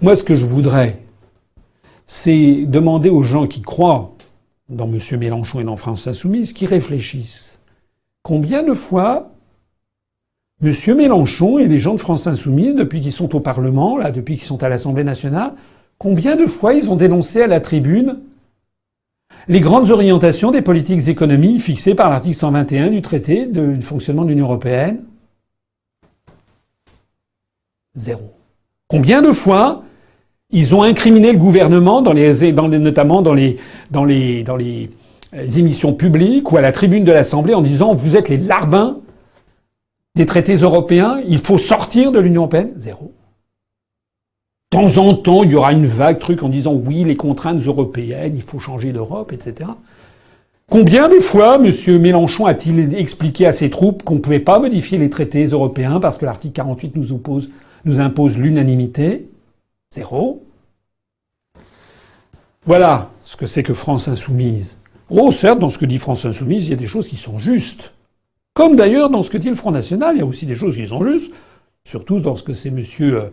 Moi, ce que je voudrais, c'est demander aux gens qui croient dans M. Mélenchon et dans France Insoumise, qui réfléchissent. Combien de fois M. Mélenchon et les gens de France Insoumise, depuis qu'ils sont au Parlement, là, depuis qu'ils sont à l'Assemblée nationale, combien de fois ils ont dénoncé à la tribune les grandes orientations des politiques économiques fixées par l'article 121 du traité du fonctionnement de l'Union européenne? Zéro. Combien de fois ils ont incriminé le gouvernement notamment dans les émissions publiques ou à la tribune de l'Assemblée en disant « Vous êtes les larbins des traités européens, il faut sortir de l'Union européenne ». Zéro. De temps en temps, il y aura une vague truc en disant « Oui, les contraintes européennes, il faut changer d'Europe, etc. » Combien de fois M. Mélenchon a-t-il expliqué à ses troupes qu'on ne pouvait pas modifier les traités européens parce que l'article 48 nous impose l'unanimité? Zéro. Voilà ce que c'est que France Insoumise. Oh, certes, dans ce que dit France Insoumise, il y a des choses qui sont justes. Comme d'ailleurs dans ce que dit le Front National, il y a aussi des choses qui sont justes. Surtout dans ce que c'est monsieur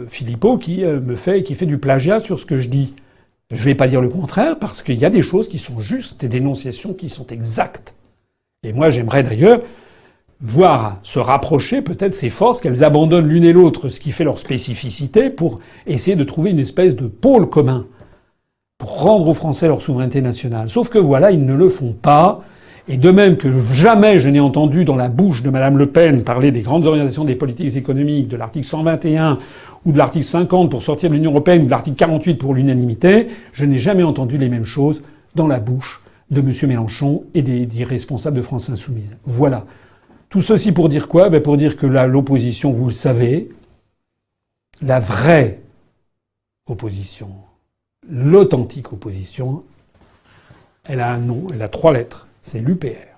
Philippot qui fait du plagiat sur ce que je dis. Je vais pas dire le contraire parce qu'il y a des choses qui sont justes, des dénonciations qui sont exactes. Et moi, j'aimerais d'ailleurs voir se rapprocher peut-être ces forces, qu'elles abandonnent l'une et l'autre ce qui fait leur spécificité pour essayer de trouver une espèce de pôle commun pour rendre aux Français leur souveraineté nationale. Sauf que voilà, ils ne le font pas. Et de même que jamais je n'ai entendu dans la bouche de Madame Le Pen parler des grandes orientations des politiques économiques, de l'article 121 ou de l'article 50 pour sortir de l'Union européenne ou de l'article 48 pour l'unanimité, je n'ai jamais entendu les mêmes choses dans la bouche de M. Mélenchon et des responsables de France Insoumise. Voilà. Tout ceci pour dire quoi? Pour dire que là, l'opposition, vous le savez, la vraie opposition, l'authentique opposition, elle a un nom, elle a 3 lettres. C'est l'UPR.